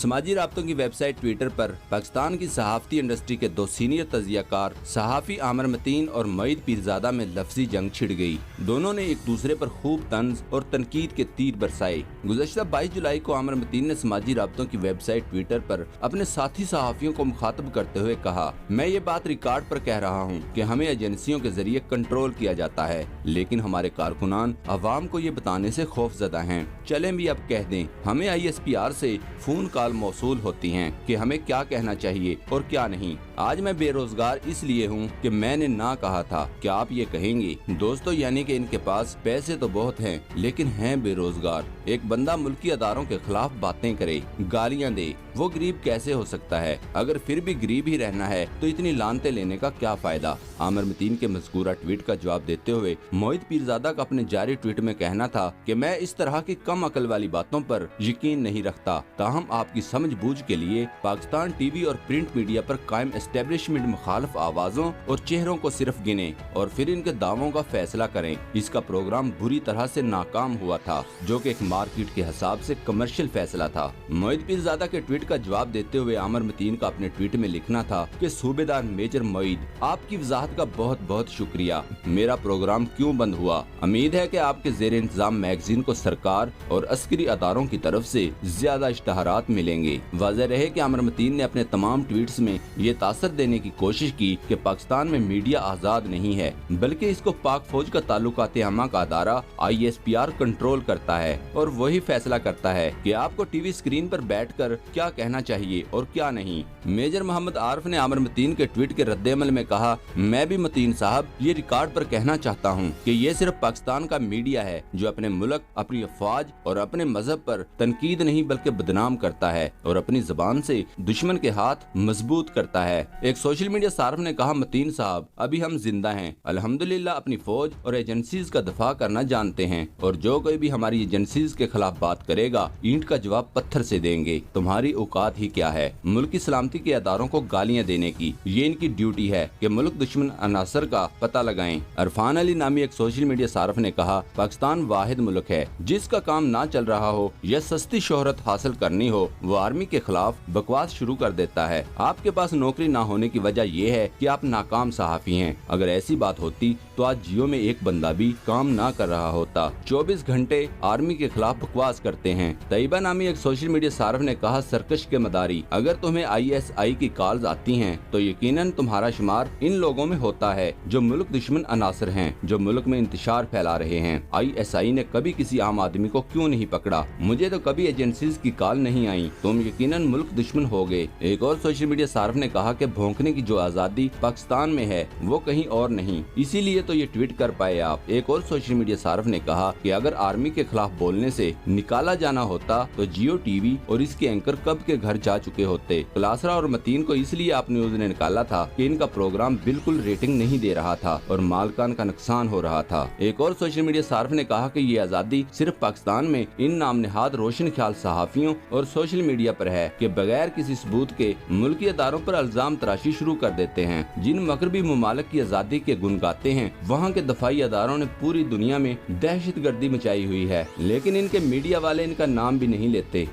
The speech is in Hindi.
समाजी राब्तों की वेबसाइट ट्विटर पर पाकिस्तान की सहाफती इंडस्ट्री के दो सीनियर तजियाकार सहाफी आमिर मतीन और मईद पीरजादा में लफ्जी जंग छिड़ गई। दोनों ने एक दूसरे पर खूब तंज और तनकीद के तीर बरसाए। गुज़श्ता 22 जुलाई को आमिर मतीन ने समाजी राब्तों की वेबसाइट ट्विटर पर अपने साथी सहाफियों को मुखातब करते हुए कहा, मैं ये बात रिकॉर्ड पर कह रहा हूँ कि हमें एजेंसियों के जरिए कंट्रोल किया जाता है, लेकिन हमारे कारकुनान अवाम को ये बताने से खौफजदा हैं। चलें भी अब कह दें, हमें ISPR से फोन कॉल मौसूल होती हैं कि हमें क्या कहना चाहिए और क्या नहीं। आज मैं बेरोजगार इसलिए हूँ कि मैंने ना कहा था। क्या आप ये कहेंगे? दोस्तों, यानी कि इनके पास पैसे तो बहुत हैं, लेकिन हैं बेरोजगार। एक बंदा मुल्की अदारों के खिलाफ बातें करे, गालियाँ दे, वो गरीब कैसे हो सकता है? अगर फिर भी गरीब ही रहना है तो इतनी लानते लेने का क्या फायदा? आमिर मतीन के मज़कूरा ट्वीट का जवाब देते हुए मोहित पीरजादा का अपने जारी ट्वीट में कहना था कि मैं इस तरह की कम अकल वाली बातों पर यकीन नहीं रखता। ताहम आपकी समझ बूझ के लिए पाकिस्तान टीवी और प्रिंट मीडिया पर कायम एस्टेब्लिशमेंट मुखालिफ आवाजों और चेहरों को सिर्फ गिने और फिर इनके दावों का फैसला करें। इसका प्रोग्राम बुरी तरह से नाकाम हुआ था, जो कि एक मार्केट के हिसाब से कमर्शियल फैसला था। मोहित पीरजादा के ट्वीट का जवाब देते हुए आमिर मतीन का अपने ट्वीट में लिखना था कि सूबेदार मेजर मोईद, आपकी वजाहत का बहुत बहुत शुक्रिया। मेरा प्रोग्राम क्यों बंद हुआ? उम्मीद है कि आपके जेर इंतजाम मैगजीन को सरकार और अस्करी अदारों की तरफ से ज्यादा इश्तहारात मिलेंगे। वाज़ेह रहे कि आमिर मतीन ने अपने तमाम ट्वीट्स में ये तासर देने की कोशिश की कि पाकिस्तान में मीडिया आजाद नहीं है, बल्कि इसको पाक फौज का ताल्लुकात अमा का अदारा ISPR कंट्रोल करता है और वही फैसला करता है कि आपको टीवी स्क्रीन पर बैठकर क्या कहना चाहिए और क्या नहीं। मेजर मोहम्मद आरिफ ने आमिर मतीन के ट्वीट के रद्देअमल में कहा, मैं भी मतीन साहब ये रिकॉर्ड पर कहना चाहता हूँ कि ये सिर्फ पाकिस्तान का मीडिया है जो अपने मुल्क, अपनी अफवाज और अपने मजहब पर तनकीद नहीं बल्कि बदनाम करता है और अपनी जबान से दुश्मन के हाथ मजबूत करता है। एक सोशल मीडिया सार्फ ने कहा, मतीन साहब अभी हम जिंदा हैं, अल्हम्दुलिल्लाह अपनी फौज और एजेंसीज का दफा करना जानते हैं और जो कोई भी हमारी एजेंसीज के खिलाफ बात करेगा ईंट का जवाब पत्थर से देंगे। तुम्हारी औकात ही क्या है मुल्क की सलामती के अदारों को गालियां देने की? ये इनकी ड्यूटी है कि मुल्क दुश्मन अनासर का पता लगाएं। अरफान अली नामी एक सोशल मीडिया सार्फ ने कहा, पाकिस्तान वाहिद मुल्क है जिसका काम ना चल रहा हो या सस्ती शोहरत हासिल करनी हो, वो आर्मी के खिलाफ बकवास शुरू कर देता है। आपके पास नौकरी ना होने की वजह ये है कि आप नाकाम सहाफी हैं। अगर ऐसी बात होती तो आज जियो में एक बंदा भी काम ना कर रहा होता। 24 घंटे आर्मी के खिलाफ बकवास करते हैं। तैयबा नामी एक सोशल मीडिया सार्फ ने कहा, सरकश के मदारी, अगर तुम्हें ISI की कॉल्स आती हैं तो यकीनन तुम्हारा शुमार इन लोगों में होता है जो मुल्क दुश्मन अनासर हैं, जो मुल्क में इंतशार फैला रहे हैं। ISI ने कभी किसी आम आदमी को क्यों नहीं पकड़ा? मुझे तो कभी एजेंसीज की कॉल नहीं आई। तुम यकीनन मुल्क दुश्मन हो गए। एक और सोशल मीडिया सार्फ ने कहा कि भौंकने की जो आजादी पाकिस्तान में है वो कहीं और नहीं, इसीलिए तो ये ट्वीट कर पाए आप। एक और सोशल मीडिया सार्फ ने कहा कि अगर आर्मी के खिलाफ बोलने से निकाला जाना होता तो जियो टीवी और इसके एंकर कब के घर जा चुके होते। क्लासरा और मतीन को इसलिए आप न्यूज ने निकाला था कि इनका प्रोग्राम बिल्कुल रेटिंग नहीं दे रहा था और मालकान का नुकसान हो रहा था। एक और सोशल मीडिया सार्फ ने कहा कि ये आजादी सिर्फ पाकिस्तान में इन नाम नहाद रोशन ख्याल सहाफियों और सोशल मीडिया पर है कि बगैर किसी सबूत के मुल्की अदारों पर इल्जाम तराशी शुरू कर देते हैं। जिन मगरबी मुमालिक की आजादी के गुन गाते हैं वहाँ के दफाई अदारों ने पूरी दुनिया में दहशत गर्दी मचाई हुई है, लेकिन इनके मीडिया वाले इनका नाम भी नहीं लेते।